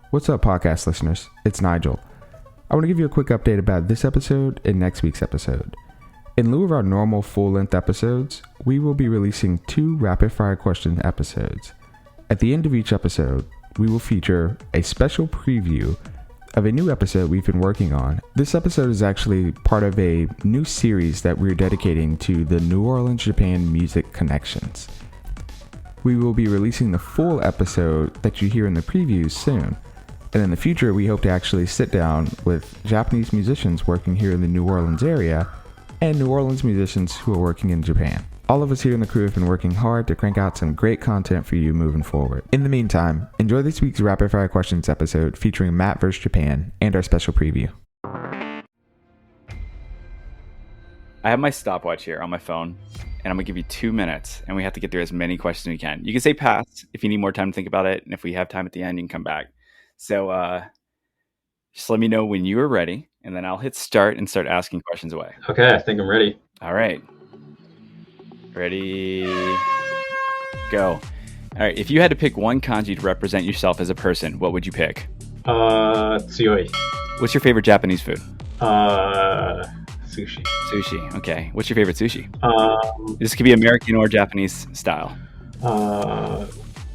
What's up, podcast listeners? It's Nigel. I want to give you a quick update about this episode and next week's episode. In lieu of our normal full-length episodes, we will be releasing 2 rapid-fire question episodes. At the end of each episode, we will feature a special preview of a new episode we've been working on. This episode is actually part of a new series that we're dedicating to the New Orleans, Japan music connections. We will be releasing the full episode that you hear in the previews soon. And in the future, we hope to actually sit down with Japanese musicians working here in the New Orleans area and New Orleans musicians who are working in Japan. All of us here in the crew have been working hard to crank out some great content for you moving forward. In the meantime, enjoy this week's Rapid Fire Questions episode featuring MattvsJapan and our special preview. I have my stopwatch here on my phone, and I'm going to give you 2 minutes, and we have to get through as many questions as we can. You can say pass if you need more time to think about it, and if we have time at the end, you can come back. So just let me know when you are ready, and then I'll hit start and start asking questions away. Okay, I think I'm ready. All right. Ready, go. All right, if you had to pick one kanji to represent yourself as a person, what would you pick? Tsuyoi. What's your favorite Japanese food? Sushi. Sushi, okay. What's your favorite sushi? This could be American or Japanese style.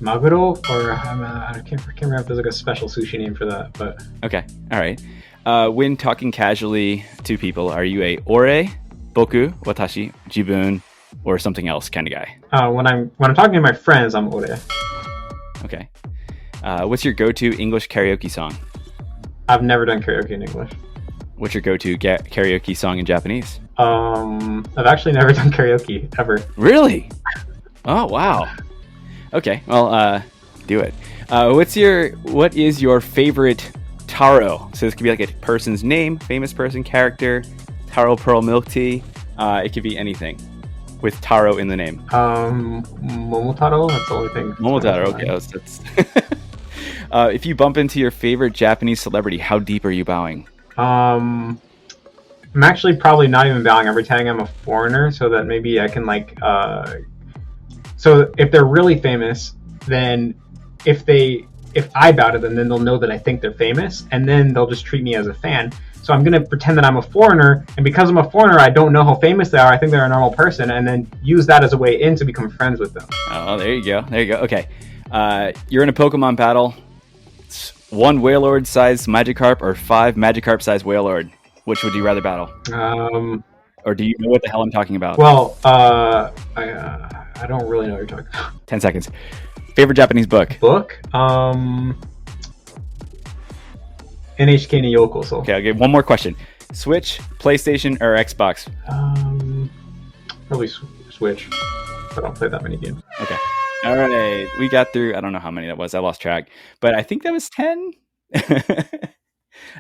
Maguro, or I can't remember if there's like a special sushi name for that, but okay, all right. When talking casually to people, are you a ore, boku, watashi, jibun, or something else kind of guy? When I'm talking to my friends, I'm ore. Okay. What's your go-to English karaoke song? I've never done karaoke in English. What's your go-to karaoke song in Japanese? I've actually never done karaoke ever. Really? Oh wow. Okay, well, do it. What is your favorite taro? So this could be like a person's name, famous person, character, taro pearl milk tea. It could be anything with taro in the name. Momotaro. That's the only thing. Momotaro. Okay, that's. If you bump into your favorite Japanese celebrity, how deep are you bowing? I'm actually probably not even bowing. I'm pretending I'm a foreigner so that maybe I can so if they're really famous, then if I bow to them, then they'll know that I think they're famous, and then they'll just treat me as a fan. So I'm going to pretend that I'm a foreigner, and because I'm a foreigner, I don't know how famous they are. I think they're a normal person, and then use that as a way in to become friends with them. Oh, there you go. Okay. You're in a Pokemon battle. It's 1 Wailord-sized Magikarp or 5 Magikarp-sized Wailord. Which would you rather battle? Or do you know what the hell I'm talking about? Well, I don't really know what you're talking about. 10 seconds. Favorite Japanese book? NHK ni Yokoso. Okay, I'll give one more question. Switch, PlayStation, or Xbox? Probably Switch. I don't play that many games. Okay. All right. We got through, I don't know how many that was. I lost track. But I think that was 10.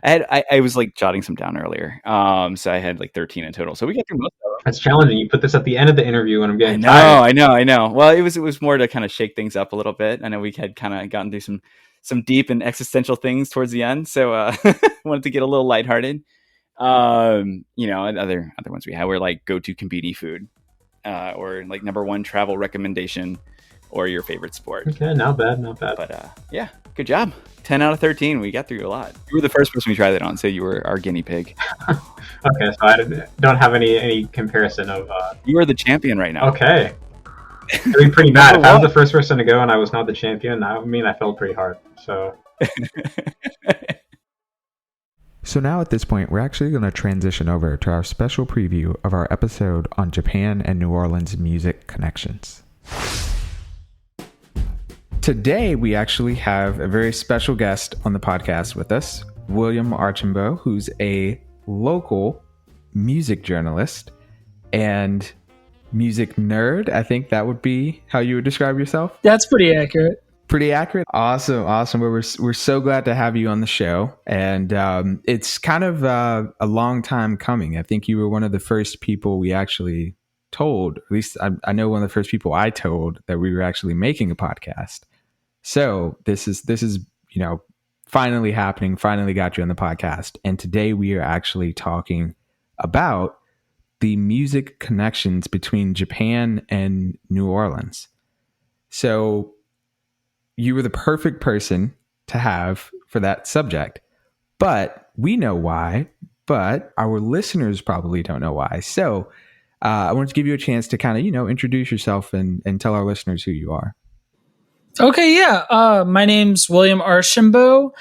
I was like jotting some down earlier. So I had like 13 in total. So we got through most of them. That's challenging. You put this at the end of the interview and I'm getting tired. I know. Well, it was more to kind of shake things up a little bit. I know we had kind of gotten through some deep and existential things towards the end. So wanted to get a little lighthearted. Other ones we had were like go-to konbini food, or like number 1 travel recommendation, or your favorite sport. Okay, not bad. But yeah, good job. 10 out of 13. We got through a lot. You were the first person we tried that on, so you were our guinea pig. Okay, so I don't have any comparison of... You are the champion right now. Okay. It'd be pretty bad. If I was the first person to go and I was not the champion, I felt pretty hard. So... So now at this point, we're actually going to transition over to our special preview of our episode on Japan and New Orleans music connections. Today, we actually have a very special guest on the podcast with us, William Archambeault, who's a local music journalist and music nerd. I think that would be how you would describe yourself. That's pretty accurate. Pretty accurate. Awesome. Well, we're so glad to have you on the show. And it's kind of a long time coming. I think you were one of the first people we actually told, at least I know one of the first people I told that we were actually making a podcast. So this is, finally happening, finally got you on the podcast. And today we are actually talking about the music connections between Japan and New Orleans. So you were the perfect person to have for that subject. But we know why, but our listeners probably don't know why. So I wanted to give you a chance to kind of, introduce yourself and tell our listeners who you are. Okay, yeah. My name's William Archambeault.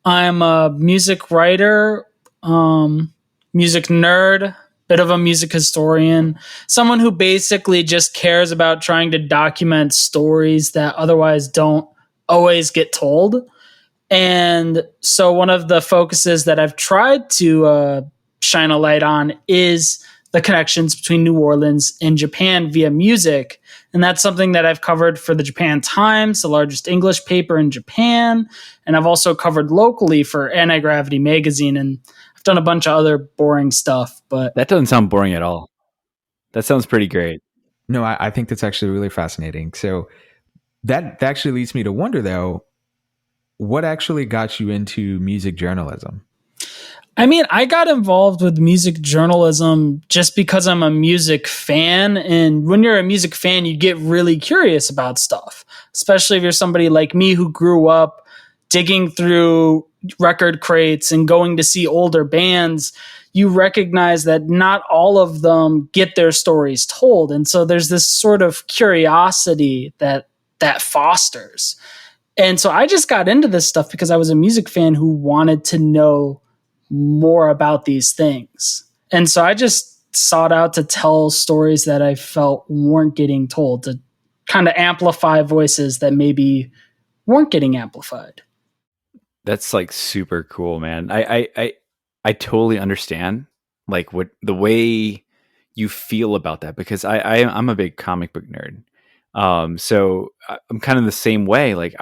I'm a music writer, music nerd, bit of a music historian, someone who basically just cares about trying to document stories that otherwise don't always get told. And so one of the focuses that I've tried to shine a light on is the connections between New Orleans and Japan via music. And that's something that I've covered for the Japan Times, the largest English paper in Japan. And I've also covered locally for Anti-Gravity magazine. And I've done a bunch of other boring stuff. But That doesn't sound boring at all. That sounds pretty great. No, I think that's actually really fascinating. So that actually leads me to wonder, though, what actually got you into music journalism? I mean, I got involved with music journalism just because I'm a music fan. And when you're a music fan, you get really curious about stuff, especially if you're somebody like me who grew up digging through record crates and going to see older bands. You recognize that not all of them get their stories told. And so there's this sort of curiosity that fosters. And so I just got into this stuff because I was a music fan who wanted to know more about these things. And so I just sought out to tell stories that I felt weren't getting told, to kind of amplify voices that maybe weren't getting amplified. That's like super cool, man. I totally understand like what the way you feel about that, because I'm a big comic book nerd. So I'm kind of the same way. Like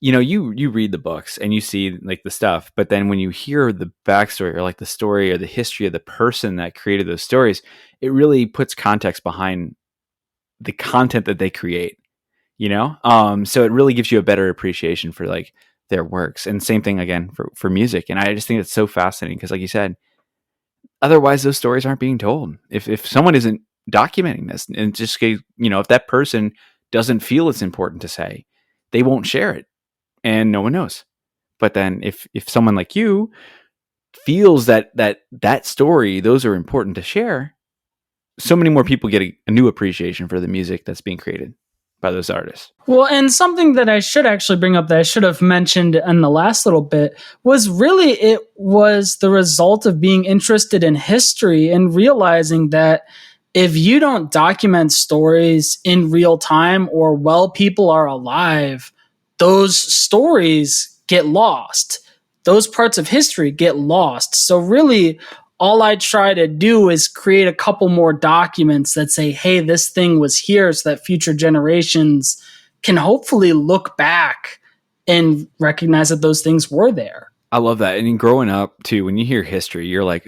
you read the books and you see like the stuff, but then when you hear the backstory or like the story or the history of the person that created those stories, it really puts context behind the content that they create, so it really gives you a better appreciation for like their works. And same thing again for music. And I just think it's so fascinating because, like you said, otherwise those stories aren't being told. If someone isn't documenting this, and just if that person doesn't feel it's important to say, they won't share it. And no one knows. But then if someone like you feels that story, those are important to share, so many more people get a new appreciation for the music that's being created by those artists. Well, and something that I should actually bring up that I should have mentioned in the last little bit was really it was the result of being interested in history and realizing that if you don't document stories in real time or while people are alive, those stories get lost. Those parts of history get lost. So really, all I try to do is create a couple more documents that say, hey, this thing was here, so that future generations can hopefully look back and recognize that those things were there. I love that. And growing up too, when you hear history, you're like,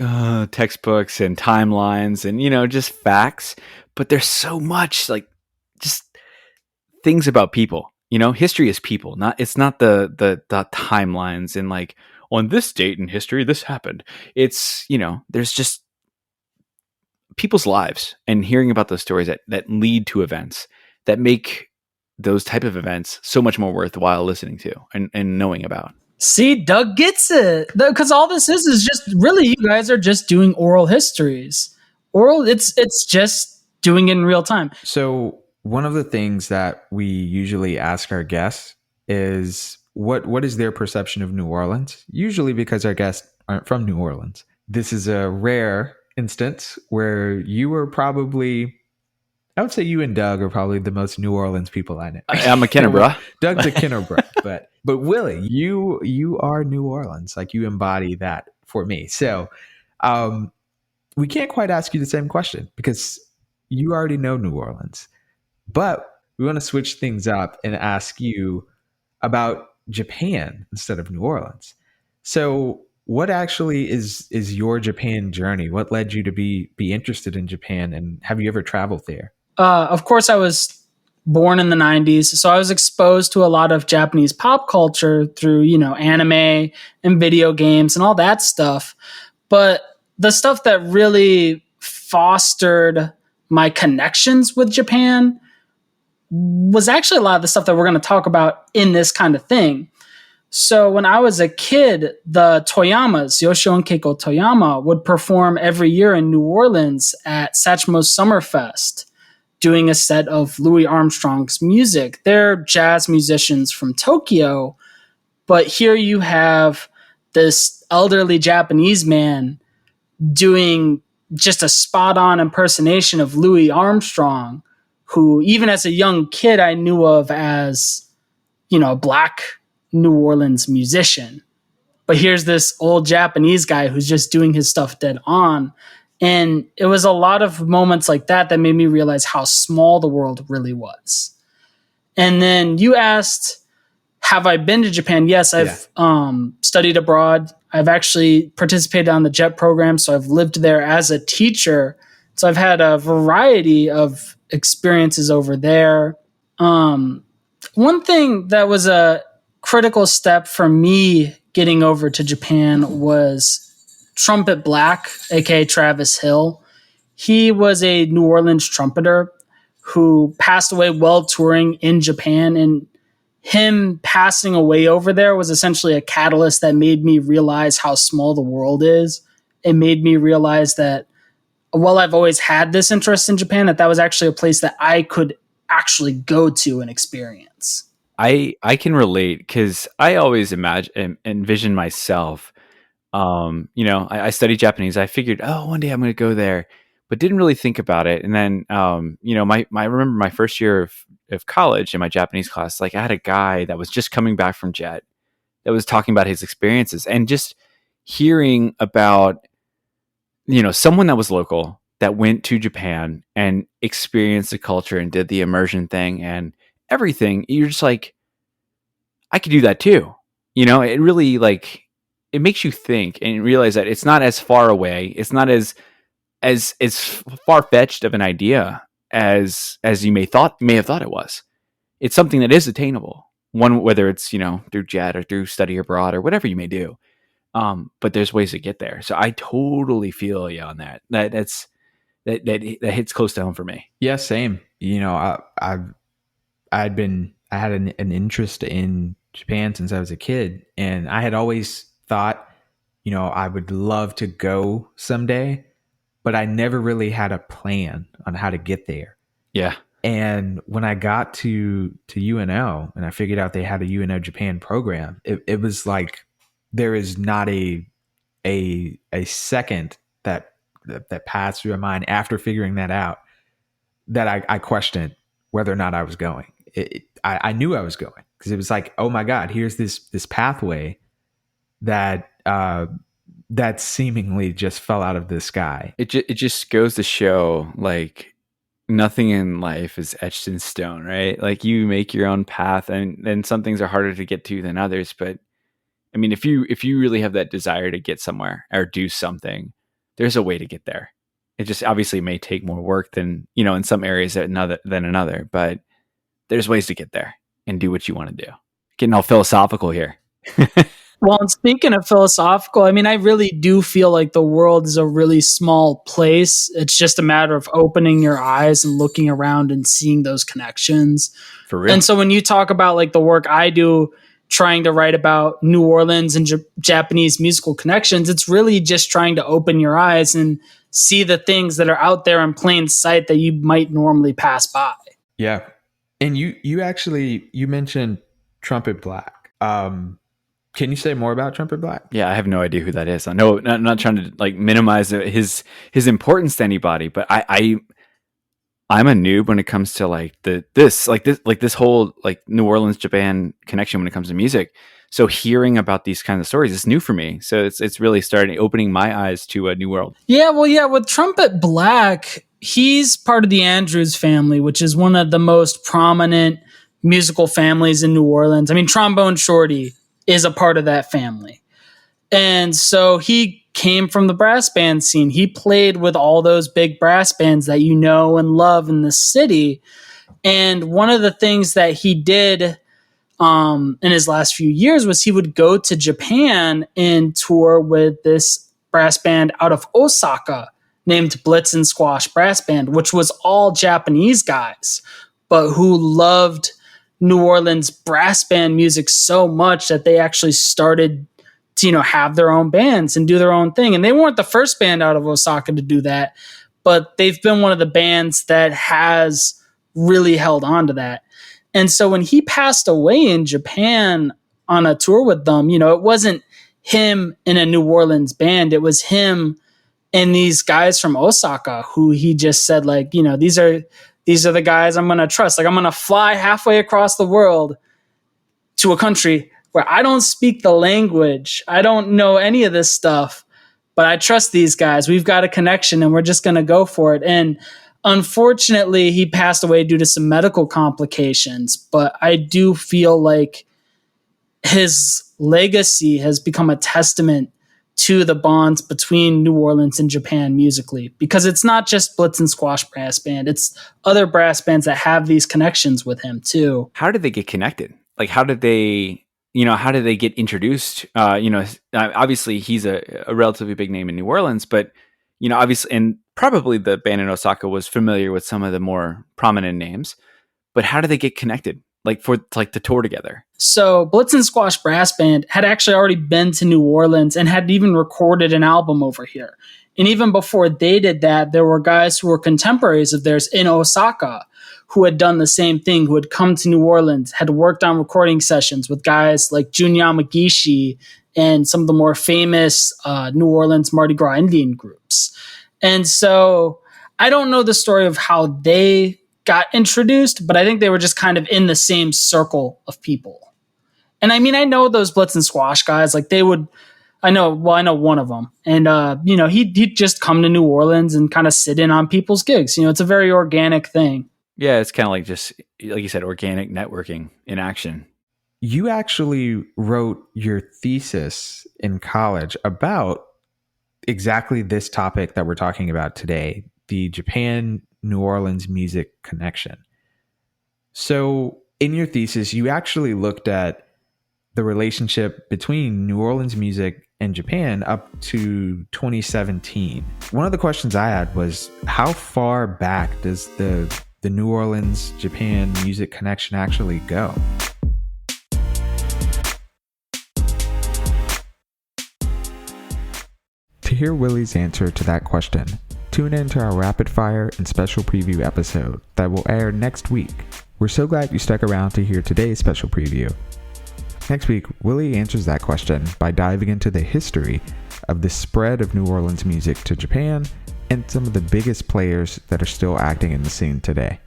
textbooks and timelines and, just facts. But there's so much like just things about people. History is people. It's not the timelines and like on this date in history, this happened. It's, there's just people's lives and hearing about those stories that lead to events that make those type of events so much more worthwhile listening to and knowing about. See, Doug gets it. Because all this is just really, you guys are just doing oral histories. It's just doing it in real time. So one of the things that we usually ask our guests is what is their perception of New Orleans? Usually because our guests aren't from New Orleans. This is a rare instance where you were probably, I would say you and Doug are probably the most New Orleans people I know. I'm a Kennerborough. Doug's a Kennerborough, but Willie, you are New Orleans. Like you embody that for me. So we can't quite ask you the same question because you already know New Orleans. But we want to switch things up and ask you about Japan instead of New Orleans. So what actually is your Japan journey? What led you to be interested in Japan, and have you ever traveled there? Of course, I was born in the 90s, so I was exposed to a lot of Japanese pop culture through, anime and video games and all that stuff. But the stuff that really fostered my connections with Japan was actually a lot of the stuff that we're going to talk about in this kind of thing. So when I was a kid, the Toyamas, Yoshio and Keiko Toyama, would perform every year in New Orleans at Satchmo's Summerfest, doing a set of Louis Armstrong's music. They're jazz musicians from Tokyo, but here you have this elderly Japanese man doing just a spot-on impersonation of Louis Armstrong, who even as a young kid I knew of as, a black New Orleans musician. But here's this old Japanese guy who's just doing his stuff dead on. And it was a lot of moments like that that made me realize how small the world really was. And then you asked, have I been to Japan? Yes, I've studied abroad. I've actually participated on the JET program, so I've lived there as a teacher. So I've had a variety of experiences over there. One thing that was a critical step for me getting over to Japan was Trumpet Black, aka Travis Hill. He was a New Orleans trumpeter who passed away while touring in Japan, and him passing away over there was essentially a catalyst that made me realize how small the world is. It made me realize that while I've always had this interest in Japan, that was actually a place that I could actually go to and experience. I can relate because I always envision myself. I studied Japanese. I figured, one day I'm going to go there, but didn't really think about it. And then, I remember my first year of college in my Japanese class, like I had a guy that was just coming back from JET that was talking about his experiences, and just hearing about, someone that was local that went to Japan and experienced the culture and did the immersion thing and everything. You're just like, I could do that too. It really it makes you think and realize that it's not as far away. It's not as far-fetched of an idea as you may have thought it was. It's something that is attainable. One, whether it's, through JET or through study abroad or whatever you may do. But there's ways to get there. So I totally feel you on that. That hits close to home for me. Yeah, same. I had an interest in Japan since I was a kid, and I had always thought, I would love to go someday, but I never really had a plan on how to get there. Yeah. And when I got to UNO and I figured out they had a UNO Japan program, it was like there is not a second that passed through my mind after figuring that out that I questioned whether or not I was going. I knew I was going because it was like, oh my God, here's this pathway that seemingly just fell out of the sky. It just goes to show, like, nothing in life is etched in stone, right? Like, you make your own path, and some things are harder to get to than others. But I mean, if you really have that desire to get somewhere or do something, there's a way to get there. It just obviously may take more work than, in some areas than another, but there's ways to get there and do what you want to do. Getting all philosophical here. Well, and speaking of philosophical, I mean, I really do feel like the world is a really small place. It's just a matter of opening your eyes and looking around and seeing those connections. For real. And so when you talk about like the work I do, trying to write about New Orleans and Japanese musical connections, it's really just trying to open your eyes and see the things that are out there in plain sight that you might normally pass by. Yeah. And you mentioned Trumpet Black. Can you say more about Trumpet Black? Yeah, I have no idea who that is. I know, I'm not trying to like minimize his importance to anybody, but I'm a noob when it comes to like this whole like New Orleans Japan connection when it comes to music. So hearing about these kinds of stories is new for me. So it's really opening my eyes to a new world. Yeah, well, yeah, with Trumpet Black, he's part of the Andrews family, which is one of the most prominent musical families in New Orleans. I mean, Trombone Shorty is a part of that family. And so he came from the brass band scene. He played with all those big brass bands that you know and love in the city. And one of the things that he did in his last few years was he would go to Japan and tour with this brass band out of Osaka named Blitz and Squash Brass Band, which was all Japanese guys. but who loved New Orleans brass band music so much that they actually started to, have their own bands and do their own thing. And they weren't the first band out of Osaka to do that, but they've been one of the bands that has really held on to that. And so when he passed away in Japan on a tour with them, it wasn't him in a New Orleans band. It was him and these guys from Osaka who he just said, like, these are the guys I'm going to trust. Like, I'm going to fly halfway across the world to a country where I don't speak the language. I don't know any of this stuff, but I trust these guys. We've got a connection and we're just going to go for it. And unfortunately, he passed away due to some medical complications, but I do feel like his legacy has become a testament to the bonds between New Orleans and Japan musically, because it's not just Blitz and Squash Brass Band. It's other brass bands that have these connections with him too. How did they get connected? Like, how did they get introduced? Obviously he's a relatively big name in New Orleans, but, obviously, and probably the band in Osaka was familiar with some of the more prominent names, but how did they get connected? Like, for to tour together? So Blitz and Squash Brass Band had actually already been to New Orleans and had even recorded an album over here. And even before they did that, there were guys who were contemporaries of theirs in Osaka who had done the same thing, who had come to New Orleans, had worked on recording sessions with guys like Jun Yamagishi and some of the more famous New Orleans Mardi Gras Indian groups. And so I don't know the story of how they got introduced, but I think they were just kind of in the same circle of people. And I mean, I know those Blitz and Squash guys, like I know one of them. And, he'd just come to New Orleans and kind of sit in on people's gigs. It's a very organic thing. Yeah, it's kind of like, just like you said, organic networking in action. You actually wrote your thesis in college about exactly this topic that we're talking about today, the Japan-New Orleans music connection. So in your thesis, you actually looked at the relationship between New Orleans music and Japan up to 2017. One of the questions I had was, how far back does the New Orleans Japan music connection actually go? To hear Willie's answer to that question, tune in to our rapid fire and special preview episode that will air next week. We're so glad you stuck around to hear today's special preview. Next week, Willie answers that question by diving into the history of the spread of New Orleans music to Japan and some of the biggest players that are still acting in the scene today.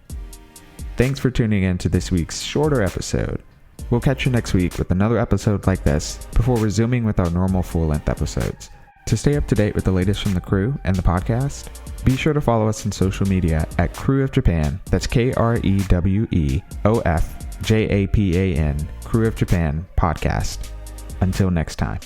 Thanks for tuning in to this week's shorter episode. We'll catch you next week with another episode like this before resuming with our normal full-length episodes. To stay up to date with the latest from the crew and the podcast, be sure to follow us on social media at Crew of Japan. That's KREWEOFJAPAN, Crew of Japan podcast. Until next time.